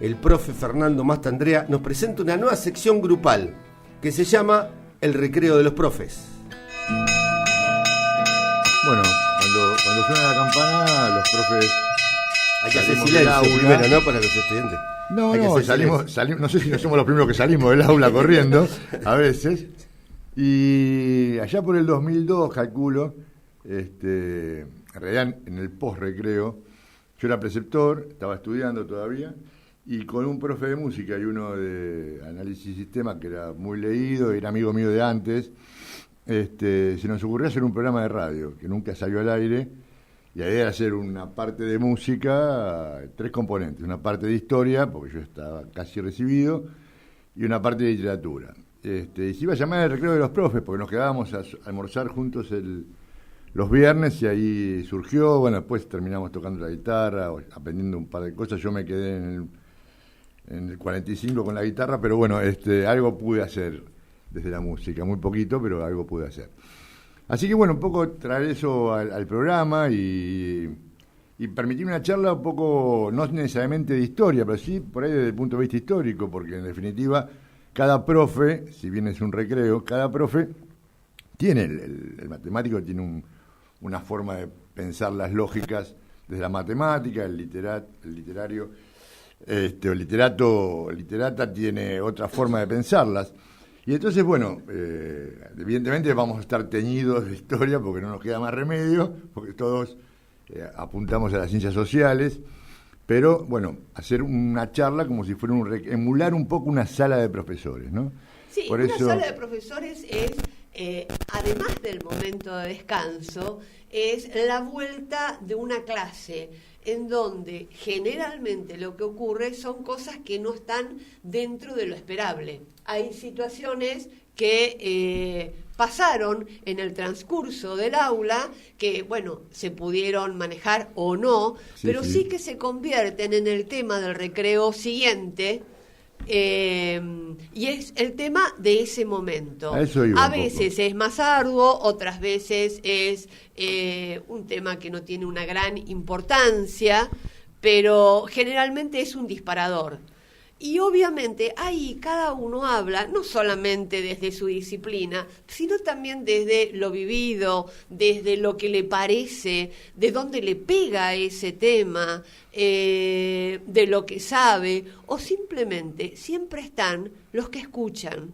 El profe Fernando Mastandrea nos presenta una nueva sección grupal que se llama El Recreo de los Profes. Bueno, cuando suena la campana, los profes... Hay que hacer silencio primero, ¿no? Para los estudiantes. No, salimos, no sé si no somos los primeros que salimos del aula corriendo, a veces. Y allá por el 2002, calculo, en realidad en el post-recreo, yo era preceptor, estaba estudiando todavía, y con un profe de música y uno de análisis y sistema que era muy leído, era amigo mío de antes, se nos ocurrió hacer un programa de radio que nunca salió al aire, y la idea era hacer una parte de música, 3 componentes, una parte de historia, porque yo estaba casi recibido, y una parte de literatura. Y se iba a llamar El Recreo de los Profes, porque nos quedábamos a almorzar juntos los viernes, y ahí surgió. Bueno, después terminamos tocando la guitarra, aprendiendo un par de cosas. Yo me quedé en el 45 con la guitarra, pero bueno, algo pude hacer desde la música, muy poquito, pero algo pude hacer. Así que bueno, un poco traer eso al programa y permitir una charla un poco, no necesariamente de historia, pero sí por ahí desde el punto de vista histórico, porque en definitiva cada profe, si bien es un recreo, cada profe tiene, el matemático tiene una forma de pensar las lógicas desde la matemática, el literario, el literata tiene otra forma de pensarlas. Y entonces, bueno, evidentemente vamos a estar teñidos de historia porque no nos queda más remedio, porque todos apuntamos a las ciencias sociales, pero bueno, hacer una charla como si fuera emular un poco una sala de profesores, ¿no? Sí, una sala de profesores es, además del momento de descanso, es la vuelta de una clase en donde generalmente lo que ocurre son cosas que no están dentro de lo esperable. Hay situaciones que pasaron en el transcurso del aula que, bueno, se pudieron manejar o no, pero sí que se convierten en el tema del recreo siguiente. Y es el tema de ese momento. A veces es más arduo, otras veces es un tema que no tiene una gran importancia, pero generalmente es un disparador. Y obviamente ahí cada uno habla no solamente desde su disciplina, sino también desde lo vivido, desde lo que le parece, de dónde le pega ese tema, de lo que sabe, o simplemente siempre están los que escuchan.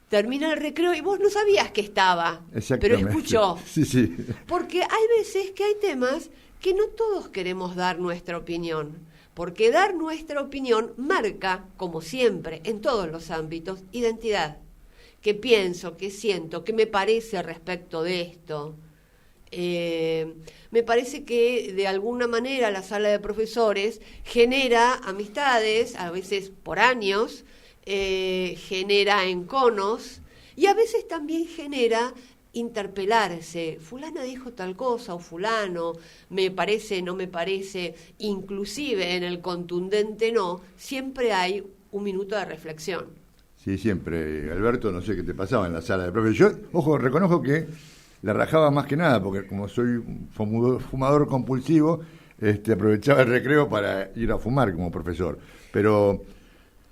Termina el recreo y vos no sabías que estaba, pero escuchó. Sí. Porque hay veces que hay temas que no todos queremos dar nuestra opinión. Porque dar nuestra opinión marca, como siempre, en todos los ámbitos, identidad. ¿Qué pienso, qué siento, qué me parece respecto de esto? Me parece que de alguna manera la sala de profesores genera amistades, a veces por años, genera enconos y a veces también genera interpelarse, fulana dijo tal cosa o fulano, me parece, no me parece, inclusive en el contundente no, siempre hay un minuto de reflexión. Sí, siempre. Alberto, no sé qué te pasaba en la sala de profes. Yo, ojo, reconozco que la rajaba más que nada, porque como soy fumador compulsivo, aprovechaba el recreo para ir a fumar como profesor, pero...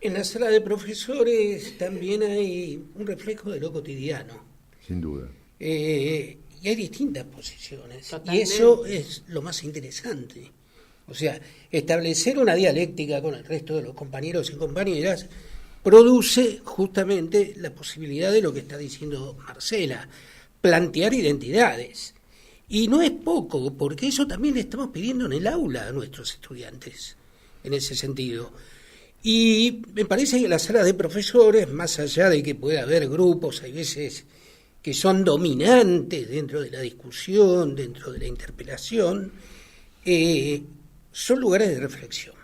En la sala de profesores también hay un reflejo de lo cotidiano. Sin duda. Y hay distintas posiciones. Totalmente. Y eso es lo más interesante. O sea, establecer una dialéctica con el resto de los compañeros y compañeras produce justamente la posibilidad de lo que está diciendo Marcela, plantear identidades. Y no es poco, porque eso también le estamos pidiendo en el aula a nuestros estudiantes, en ese sentido. Y me parece que la sala de profesores, más allá de que pueda haber grupos, hay veces que son dominantes dentro de la discusión, dentro de la interpelación, son lugares de reflexión.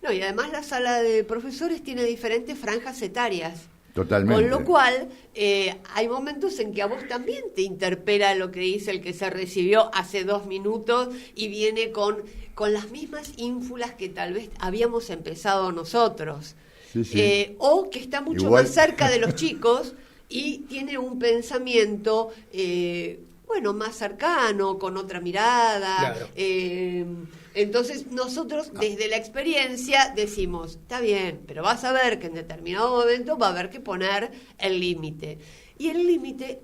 No, y además la sala de profesores tiene diferentes franjas etarias. Totalmente. Con lo cual, hay momentos en que a vos también te interpela lo que dice el que se recibió hace 2 minutos y viene con las mismas ínfulas que tal vez habíamos empezado nosotros. Sí. O que está mucho más cerca de los chicos y tiene un pensamiento bueno, más cercano, con otra mirada. Claro. Entonces nosotros desde la experiencia decimos, está bien, pero vas a ver que en determinado momento va a haber que poner el límite. Y el límite,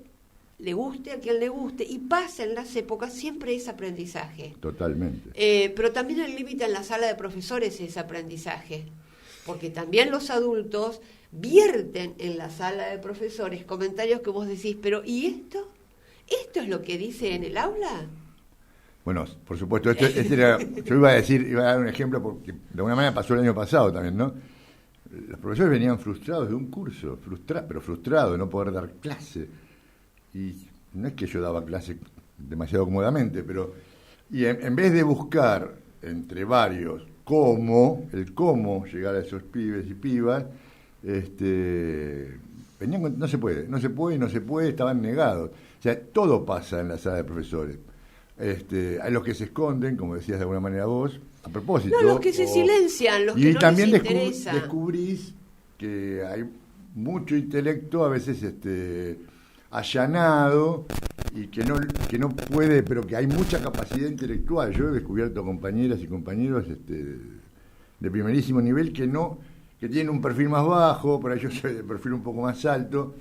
le guste a quien le guste, y pasa en las épocas, siempre es aprendizaje. Totalmente. Pero también el límite en la sala de profesores es aprendizaje, porque también los adultos vierten en la sala de profesores comentarios que vos decís, pero ¿y esto? ¿Esto es lo que dice en el aula? Bueno, por supuesto, este era, yo iba a dar un ejemplo porque de alguna manera pasó el año pasado también, ¿no? Los profesores venían frustrados de un curso, pero frustrados de no poder dar clase. Y no es que yo daba clase demasiado cómodamente, pero y en vez de buscar entre varios cómo llegar a esos pibes y pibas, venían no se puede, estaban negados. O sea, todo pasa en la sala de profesores. Hay los que se esconden, como decías de alguna manera vos, a propósito. No, los que se silencian, los que no les interesa. Y también descubrís que hay mucho intelecto, a veces allanado, y que no puede, pero que hay mucha capacidad intelectual. Yo he descubierto compañeras y compañeros de primerísimo nivel que tienen un perfil más bajo, por ahí yo soy de perfil un poco más alto,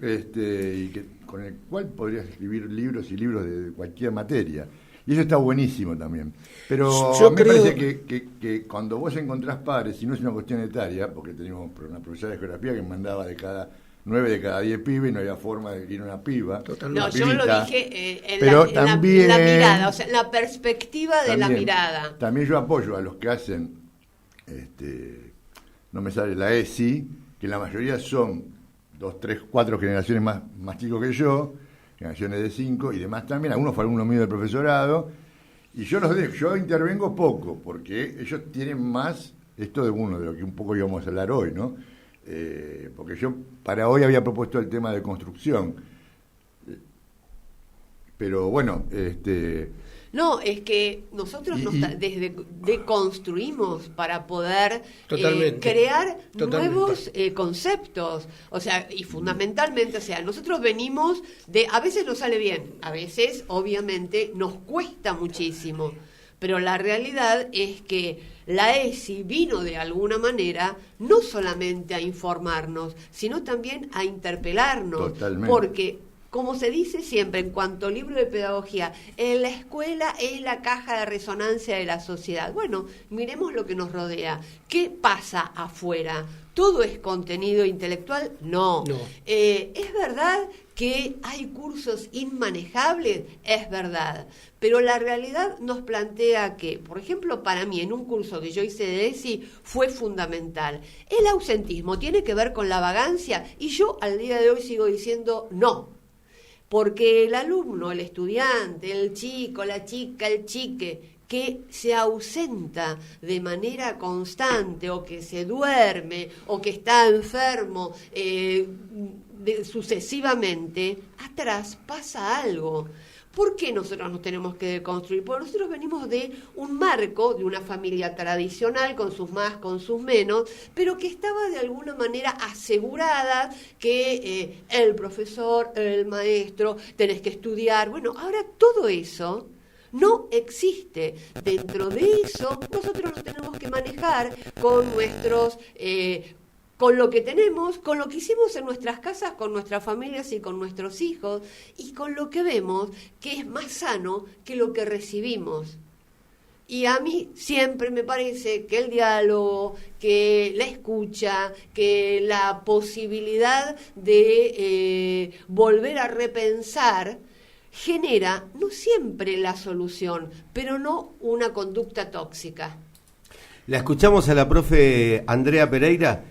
y con el cual podrías escribir libros y libros de cualquier materia. Y eso está buenísimo también. Pero a mí me parece que cuando vos encontrás pares, y no es una cuestión etaria, porque teníamos una profesora de geografía que mandaba 9 de cada 10 pibes y no había forma de ir una piba. No, yo lo dije en la mirada, o sea, en la perspectiva de la mirada. También yo apoyo a los que hacen, no me sale la ESI, que la mayoría son 2, 3, 4 generaciones más chicos que yo, generaciones de 5 y demás también, algunos fueron alumnos míos del profesorado, y yo intervengo poco, porque ellos tienen más, esto de lo que un poco íbamos a hablar hoy, ¿no? Porque yo para hoy había propuesto el tema de construcción, pero bueno, No, es que nosotros deconstruimos para poder crear nuevos conceptos. O sea, y fundamentalmente, o sea, nosotros venimos a veces nos sale bien, a veces obviamente nos cuesta muchísimo. Pero la realidad es que la ESI vino de alguna manera no solamente a informarnos, sino también a interpelarnos. Totalmente. Porque, como se dice siempre en cuanto al libro de pedagogía, en la escuela es la caja de resonancia de la sociedad. Bueno, miremos lo que nos rodea. ¿Qué pasa afuera? ¿Todo es contenido intelectual? No. ¿Es verdad que hay cursos inmanejables? Es verdad. Pero la realidad nos plantea que, por ejemplo, para mí, en un curso que yo hice de ESI, fue fundamental. El ausentismo tiene que ver con la vagancia, y yo al día de hoy sigo diciendo no. Porque el alumno, el estudiante, el chico, la chica, el chique, que se ausenta de manera constante o que se duerme o que está enfermo sucesivamente, atrás pasa algo. ¿Por qué nosotros nos tenemos que deconstruir? Porque nosotros venimos de un marco, de una familia tradicional, con sus más, con sus menos, pero que estaba de alguna manera asegurada que el profesor, el maestro, tenés que estudiar. Bueno, ahora todo eso no existe. Dentro de eso, nosotros nos tenemos que manejar con nuestros... con lo que tenemos, con lo que hicimos en nuestras casas, con nuestras familias y con nuestros hijos, y con lo que vemos que es más sano que lo que recibimos. Y a mí siempre me parece que el diálogo, que la escucha, que la posibilidad de volver a repensar genera no siempre la solución, pero no una conducta tóxica. La escuchamos a la profe Andrea Pereira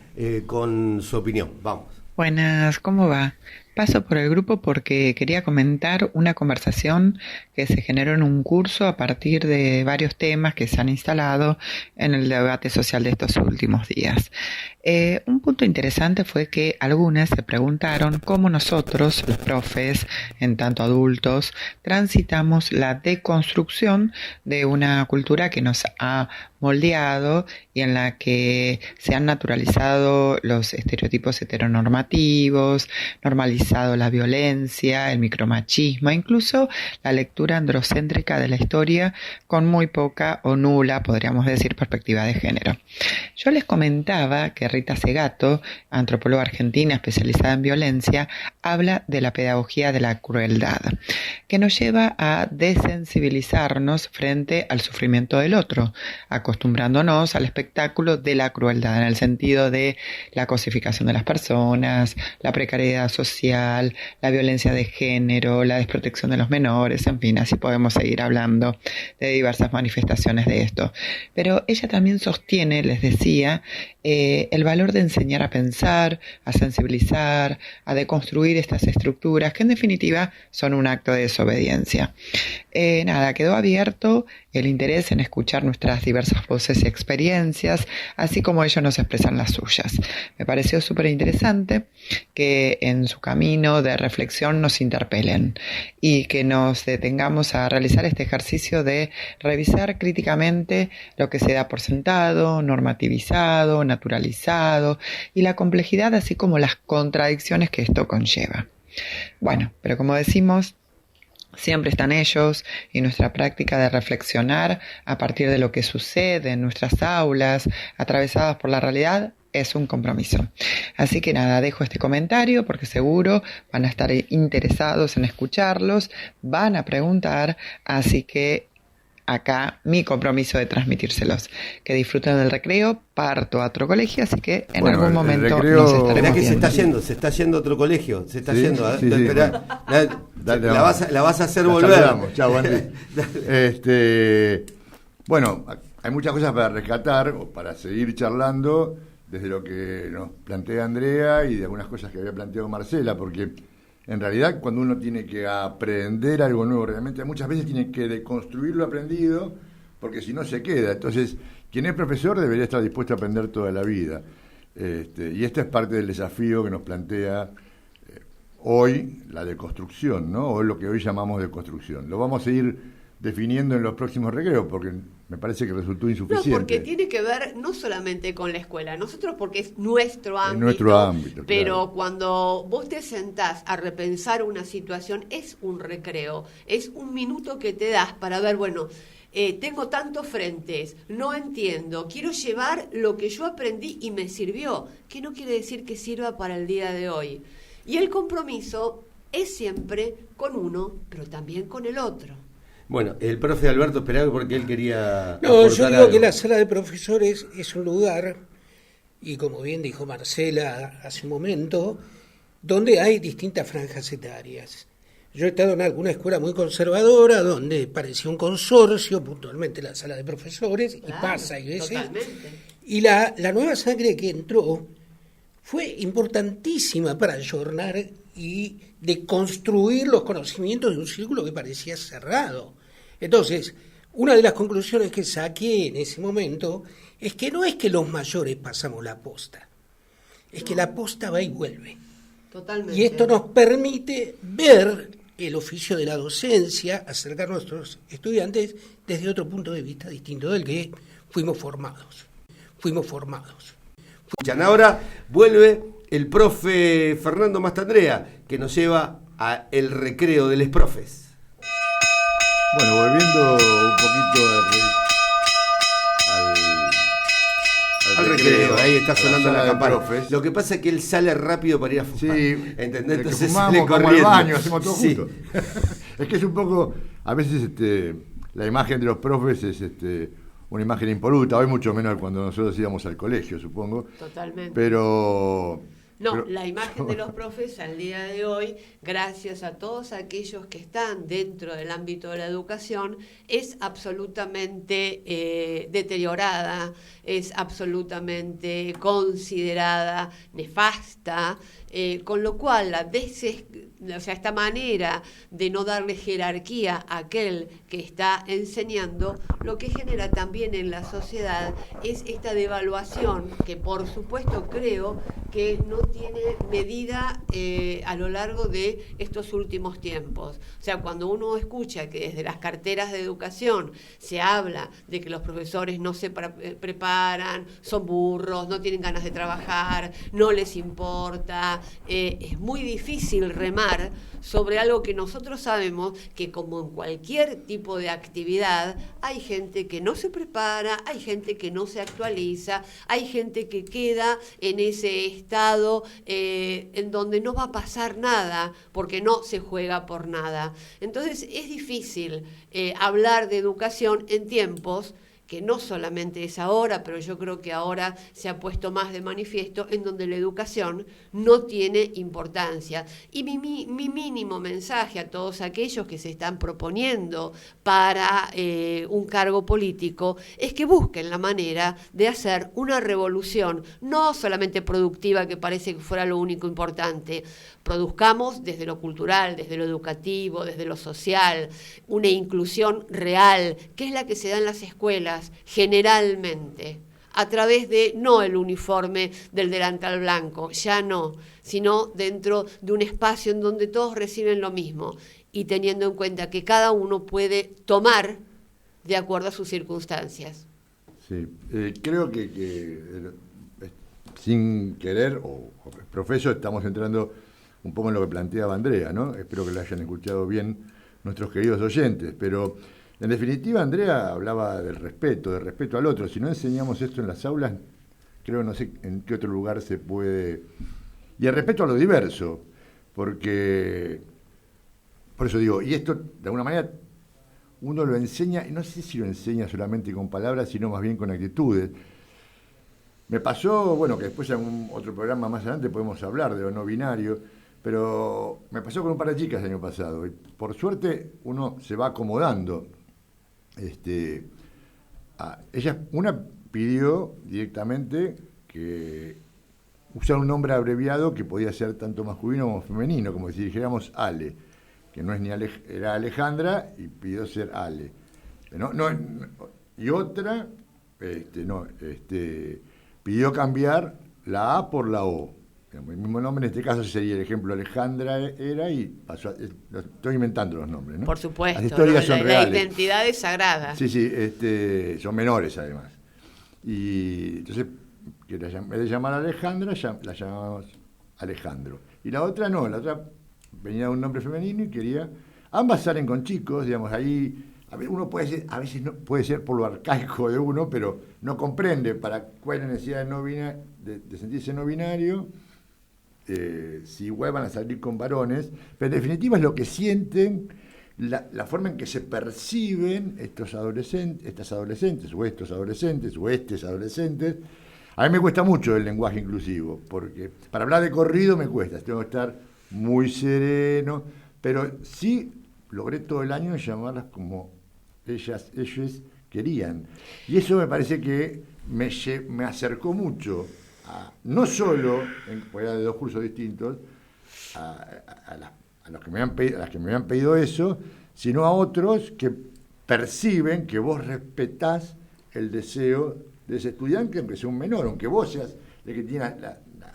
con su opinión. Vamos. Buenas, ¿cómo va? Paso por el grupo porque quería comentar una conversación que se generó en un curso a partir de varios temas que se han instalado en el debate social de estos últimos días. Un punto interesante fue que algunas se preguntaron cómo nosotros, los profes, en tanto adultos, transitamos la deconstrucción de una cultura que nos ha moldeado y en la que se han naturalizado los estereotipos heteronormativos, normalizados normalizado la violencia, el micromachismo, incluso la lectura androcéntrica de la historia con muy poca o nula, podríamos decir, perspectiva de género. Yo les comentaba que Rita Segato, antropóloga argentina especializada en violencia, habla de la pedagogía de la crueldad, que nos lleva a desensibilizarnos frente al sufrimiento del otro, acostumbrándonos al espectáculo de la crueldad, en el sentido de la cosificación de las personas, la precariedad social, la violencia de género, la desprotección de los menores, en fin, así podemos seguir hablando de diversas manifestaciones de esto. Pero ella también sostiene, les decía, el valor de enseñar a pensar, a sensibilizar, a deconstruir estas estructuras que en definitiva son un acto de desobediencia. Quedó abierto el interés en escuchar nuestras diversas voces y experiencias, así como ellos nos expresan las suyas. Me pareció súper interesante que en su camino de reflexión nos interpelen y que nos detengamos a realizar este ejercicio de revisar críticamente lo que se da por sentado, normativizado, naturalizado y la complejidad, así como las contradicciones que esto conlleva. Bueno, pero como decimos, siempre están ellos y nuestra práctica de reflexionar a partir de lo que sucede en nuestras aulas, atravesadas por la realidad, es un compromiso. Así que nada, dejo este comentario porque seguro van a estar interesados en escucharlos, van a preguntar, así que acá mi compromiso de transmitírselos. Que disfruten del recreo, parto a otro colegio, así que en algún momento recreo, nos estaremos Mirá que viendo. se está yendo a otro colegio, se está ¿Sí? yendo. Sí, sí. Esperá, Dale, la vas a hacer la volver. saludamos. Chao, Andy. Bueno, hay muchas cosas para rescatar o para seguir charlando desde lo que nos plantea Andrea y de algunas cosas que había planteado Marcela, porque en realidad cuando uno tiene que aprender algo nuevo, realmente muchas veces tiene que deconstruir lo aprendido, porque si no se queda. Entonces, quien es profesor debería estar dispuesto a aprender toda la vida. Y este es parte del desafío que nos plantea hoy la deconstrucción, ¿no? O lo que hoy llamamos deconstrucción. Lo vamos a ir definiendo en los próximos recreos, porque me parece que resultó insuficiente. No, porque tiene que ver no solamente con la escuela, nosotros porque es nuestro ámbito, nuestro ámbito, pero claro. Cuando vos te sentás a repensar una situación, es un recreo, es un minuto que te das para ver, bueno, tengo tantos frentes, no entiendo, quiero llevar lo que yo aprendí y me sirvió, que no quiere decir que sirva para el día de hoy. Y el compromiso es siempre con uno, pero también con el otro. Bueno, el profe Alberto esperaba porque él quería. No, yo digo algo. que la sala de profesores es un lugar, y como bien dijo Marcela hace un momento, donde hay distintas franjas etarias. Yo he estado en alguna escuela muy conservadora donde parecía un consorcio, puntualmente la sala de profesores, Claro, y pasa y veces. totalmente. Y la nueva sangre que entró fue importantísima para ayornar y de construir los conocimientos de un círculo que parecía cerrado. Entonces, una de las conclusiones que saqué en ese momento es que no es que los mayores pasamos la posta, es que la posta va y vuelve. Totalmente. Y esto nos permite ver el oficio de la docencia, acercar a nuestros estudiantes desde otro punto de vista distinto del que fuimos formados. Escuchan, ahora vuelve el profe Fernando Mastandrea, que nos lleva a el recreo de los profes. Bueno, volviendo un poquito Al recreo, ahí está sonando la campana. Profes. Lo que pasa es que él sale rápido para ir a fumar. Sí, ¿entendés? es que Entonces fumamos sale como al corriendo. baño, hacemos todo Sí. juntos. Es que es un poco, a veces la imagen de los profes es una imagen impoluta, hoy mucho menos cuando nosotros íbamos al colegio, supongo. Totalmente. Pero La imagen de los profes al día de hoy, gracias a todos aquellos que están dentro del ámbito de la educación, es absolutamente deteriorada, es absolutamente considerada nefasta, con lo cual esta manera de no darle jerarquía a aquel que está enseñando, lo que genera también en la sociedad es esta devaluación que por supuesto creo que no tiene medida a lo largo de estos últimos tiempos. O sea, cuando uno escucha que desde las carteras de educación se habla de que los profesores no se preparan, son burros, no tienen ganas de trabajar, no les importa, es muy difícil remar sobre algo que nosotros sabemos que, como en cualquier tipo de actividad, hay gente que no se prepara, hay gente que no se actualiza, hay gente que queda en ese estado en donde no va a pasar nada porque no se juega por nada. Entonces es difícil hablar de educación en tiempos que no solamente es ahora, pero yo creo que ahora se ha puesto más de manifiesto, en donde la educación no tiene importancia. Y mi mínimo mensaje a todos aquellos que se están proponiendo para un cargo político es que busquen la manera de hacer una revolución, no solamente productiva, que parece que fuera lo único importante. Produzcamos desde lo cultural, desde lo educativo, desde lo social, una inclusión real, que es la que se da en las escuelas, generalmente, a través de no el uniforme del delantal blanco, ya no, sino dentro de un espacio en donde todos reciben lo mismo y teniendo en cuenta que cada uno puede tomar de acuerdo a sus circunstancias. Sí, creo que sin querer, o profeso, estamos entrando un poco en lo que planteaba Andrea, ¿no? Espero que lo hayan escuchado bien nuestros queridos oyentes, pero en definitiva Andrea hablaba del respeto al otro. Si no enseñamos esto en las aulas, creo no sé en qué otro lugar se puede... Y el respeto a lo diverso, porque, por eso digo, y esto de alguna manera uno lo enseña, y no sé si lo enseña solamente con palabras, sino más bien con actitudes. Me pasó, bueno, que después en otro programa más adelante podemos hablar de lo no binario, pero me pasó con un par de chicas el año pasado, y por suerte uno se va acomodando. Una pidió directamente que usara un nombre abreviado que podía ser tanto masculino como femenino, como si dijéramos Ale, que no es ni era Alejandra, y pidió ser Ale. Y otra pidió cambiar la A por la O. El mismo nombre, en este caso sería el ejemplo, Alejandra era, y pasó estoy inventando los nombres, ¿no? Por supuesto, las historias son reales. La identidad es sagrada. Sí, son menores además. Y entonces, que en vez de llamar a Alejandra, la llamamos Alejandro. Y la otra no, la otra venía de un nombre femenino y quería... Ambas salen con chicos, digamos, ahí... A ver, uno puede ser, a veces no, puede ser por lo arcaico de uno, pero no comprende para cuál es la necesidad de sentirse no binario, si igual van a salir con varones, pero en definitiva es lo que sienten, la forma en que se perciben estas adolescentes, o estos adolescentes, o estes adolescentes. A mí me cuesta mucho el lenguaje inclusivo, porque para hablar de corrido me cuesta, tengo que estar muy sereno, pero sí logré todo el año llamarlas como ellos querían. Y eso me parece que me acercó mucho, no solo, porque era de dos cursos distintos, a los que me habían pedido eso, sino a otros que perciben que vos respetás el deseo de ese estudiante, aunque sea un menor, aunque vos seas el que tiene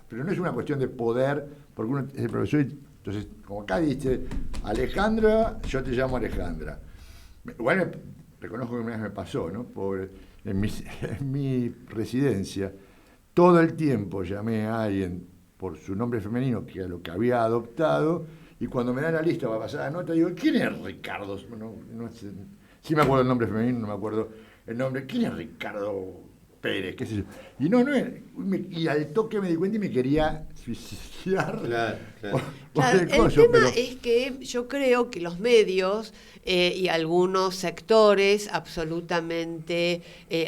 pero no es una cuestión de poder, porque uno es el profesor. Entonces, como acá dice, Alejandra, yo te llamo Alejandra. Igual reconozco que una vez me pasó, ¿no? En mi residencia, todo el tiempo llamé a alguien por su nombre femenino, que era lo que había adoptado, y cuando me dan la lista para pasar la nota, digo, ¿quién es Ricardo? No sé, sí me acuerdo el nombre femenino, no me acuerdo el nombre. ¿Quién es Ricardo Pérez? ¿Qué sé yo? Y no es. Y al toque me di cuenta y me quería suicidar. Claro. El tema es que yo creo que los medios y algunos sectores absolutamente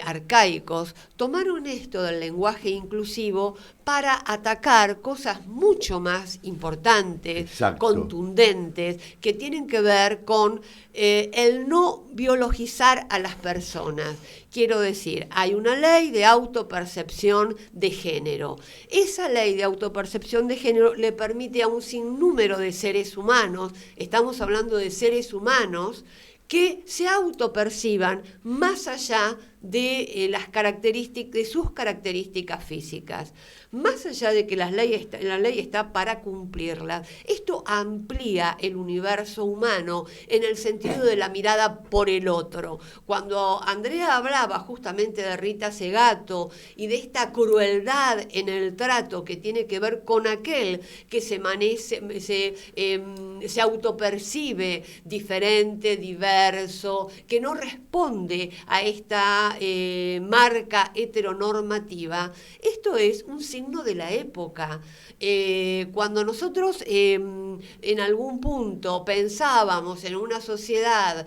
arcaicos tomaron esto del lenguaje inclusivo para atacar cosas mucho más importantes, Exacto, contundentes, que tienen que ver con el no biologizar a las personas. Quiero decir, hay una ley de autopercepción de género. Esa ley de autopercepción de género le permite a un sinnúmero de seres humanos, estamos hablando de seres humanos, que se autoperciban más allá de las características, de sus características físicas. Más allá de que la ley está para cumplirlas, esto amplía el universo humano en el sentido de la mirada por el otro. Cuando Andrea hablaba justamente de Rita Segato y de esta crueldad en el trato que tiene que ver con aquel que se autopercibe diferente, diverso, que no responde a esta marca heteronormativa, esto es un signo de la época. Cuando nosotros en algún punto pensábamos en una sociedad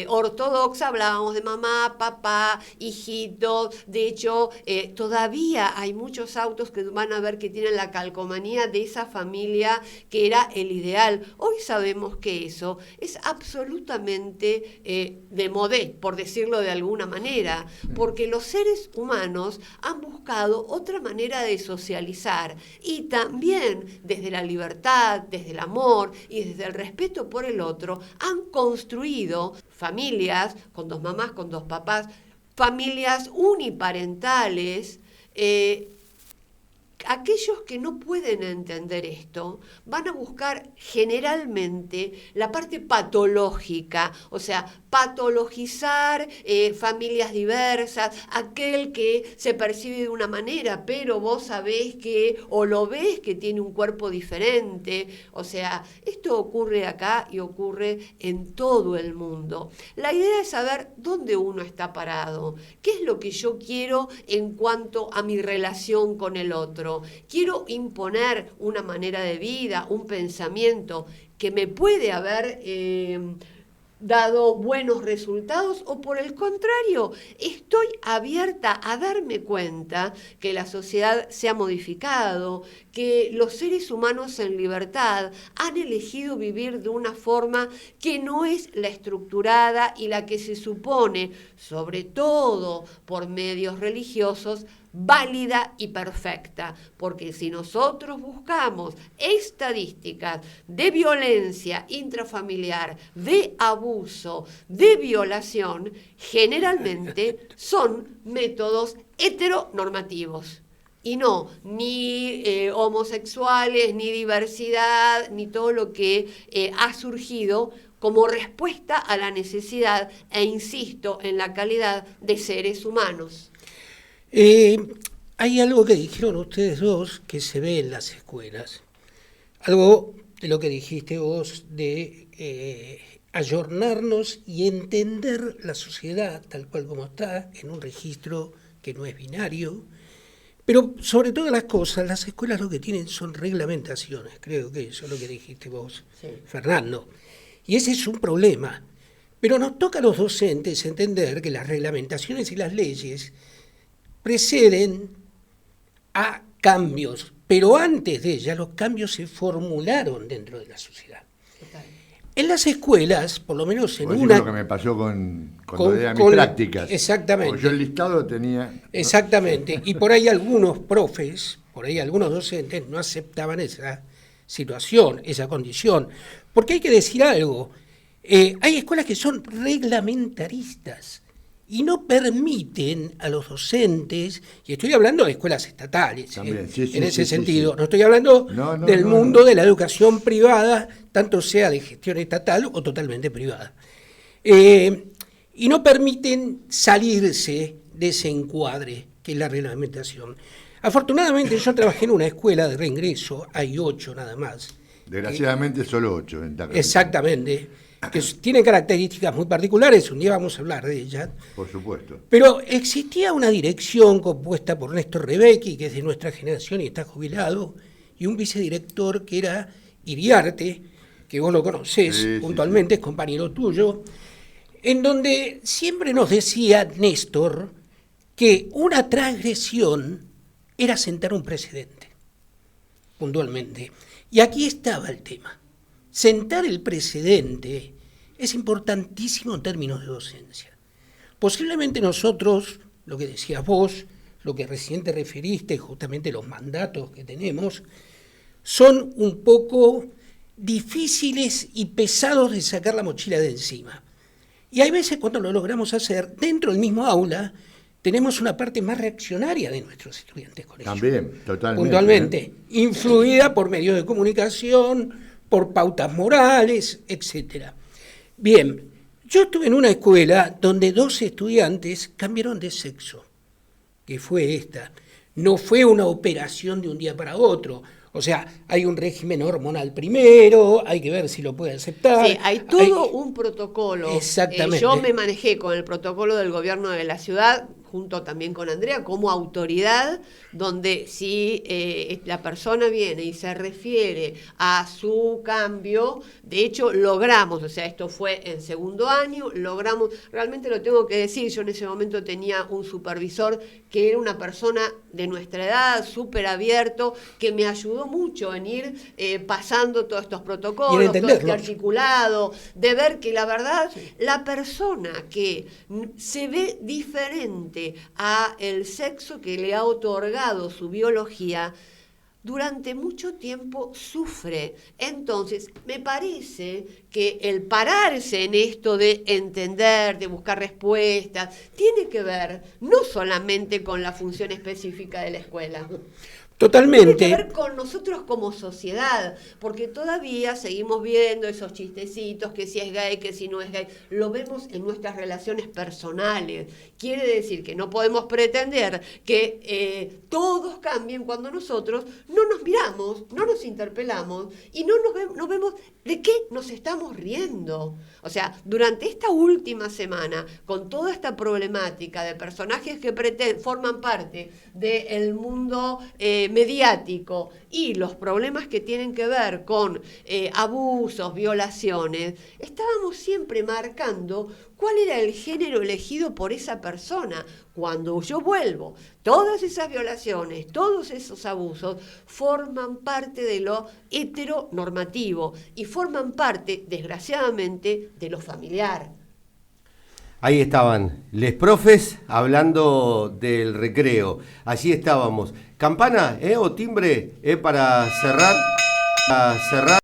ortodoxa, hablábamos de mamá, papá, hijitos. De hecho, todavía hay muchos autos que van a ver que tienen la calcomanía de esa familia que era el ideal. Hoy sabemos que eso es absolutamente de modé, por decirlo de alguna manera, porque los seres humanos han buscado otra manera de socializar y también desde la libertad, desde el amor y desde el respeto por el otro han construido familias con 2 mamás, con 2 papás, familias uniparentales. Aquellos que no pueden entender esto van a buscar generalmente la parte patológica, o sea, patologizar familias diversas, aquel que se percibe de una manera, pero vos sabés que, o lo ves que tiene un cuerpo diferente. O sea, esto ocurre acá y ocurre en todo el mundo. La idea es saber dónde uno está parado, qué es lo que yo quiero en cuanto a mi relación con el otro. Quiero imponer una manera de vida, un pensamiento que me puede haber dado buenos resultados, o por el contrario, estoy abierta a darme cuenta que la sociedad se ha modificado, que los seres humanos en libertad han elegido vivir de una forma que no es la estructurada y la que se supone, sobre todo por medios religiosos, válida y perfecta, porque si nosotros buscamos estadísticas de violencia intrafamiliar, de abuso, de violación, generalmente son métodos heteronormativos. Y no, ni homosexuales, ni diversidad, ni todo lo que ha surgido como respuesta a la necesidad, e insisto, en la calidad de seres humanos. Hay algo que dijeron ustedes dos que se ve en las escuelas. Algo de lo que dijiste vos de ayornarnos y entender la sociedad tal cual como está, en un registro que no es binario. Pero sobre todas las cosas, las escuelas lo que tienen son reglamentaciones. Creo que eso es lo que dijiste vos, sí, Fernando. Y ese es un problema. Pero nos toca a los docentes entender que las reglamentaciones y las leyes preceden a cambios, pero antes de ellas los cambios se formularon dentro de la sociedad. Total. En las escuelas, por lo menos en una... lo que me pasó cuando veía mis prácticas. Exactamente. Porque yo el listado lo tenía... Exactamente. Y por ahí algunos profes, por ahí algunos docentes no aceptaban esa situación, esa condición. Porque hay que decir algo. Hay escuelas que son reglamentaristas y no permiten a los docentes, y estoy hablando de escuelas estatales, también, sí, en ese sentido, sí. No estoy hablando del mundo de la educación privada, tanto sea de gestión estatal o totalmente privada. Y no permiten salirse de ese encuadre que es la reglamentación. Afortunadamente yo trabajé en una escuela de reingreso, hay 8 nada más. Desgraciadamente solo 8. Exactamente. Que tienen características muy particulares, un día vamos a hablar de ellas. Por supuesto. Pero existía una dirección compuesta por Néstor Rebecki, que es de nuestra generación y está jubilado, y un vicedirector que era Iriarte, que vos lo conocés, sí, puntualmente, sí. Es compañero tuyo, en donde siempre nos decía Néstor que una transgresión era sentar un precedente, puntualmente. Y aquí estaba el tema. Sentar el precedente es importantísimo en términos de docencia. Posiblemente nosotros, lo que decías vos, lo que recién te referiste, justamente los mandatos que tenemos, son un poco difíciles y pesados de sacar la mochila de encima. Y hay veces cuando lo logramos hacer, dentro del mismo aula, tenemos una parte más reaccionaria de nuestros estudiantes con eso. También, totalmente. Puntualmente, influida por medios de comunicación, por pautas morales, etcétera. Bien, yo estuve en una escuela donde 2 estudiantes cambiaron de sexo, que fue esta. No fue una operación de un día para otro. O sea, hay un régimen hormonal primero, hay que ver si lo puede aceptar. Sí, hay todo un protocolo. Exactamente. Yo me manejé con el protocolo del gobierno de la ciudad, junto también con Andrea, como autoridad, donde si la persona viene y se refiere a su cambio, de hecho logramos, o sea, esto fue en segundo año, logramos, realmente lo tengo que decir, yo en ese momento tenía un supervisor que era una persona de nuestra edad, súper abierto, que me ayudó mucho en ir pasando todos estos protocolos, todo este articulado, de ver que la verdad, la persona que se ve diferente a el sexo que le ha otorgado su biología, durante mucho tiempo sufre. Entonces, me parece que el pararse en esto de entender, de buscar respuestas, tiene que ver no solamente con la función específica de la escuela. Totalmente. Tiene que ver con nosotros como sociedad, porque todavía seguimos viendo esos chistecitos, que si es gay, que si no es gay, lo vemos en nuestras relaciones personales. Quiere decir que no podemos pretender que todos cambien cuando nosotros no nos miramos, no nos interpelamos y no vemos de qué nos estamos riendo. O sea, durante esta última semana, con toda esta problemática de personajes que forman parte del mundo mediático y los problemas que tienen que ver con abusos, violaciones, estábamos siempre marcando cuál era el género elegido por esa persona. Cuando yo vuelvo, todas esas violaciones, todos esos abusos forman parte de lo heteronormativo y forman parte, desgraciadamente, de lo familiar. Ahí estaban les profes hablando del recreo. Allí estábamos. Campana, o timbre, para cerrar.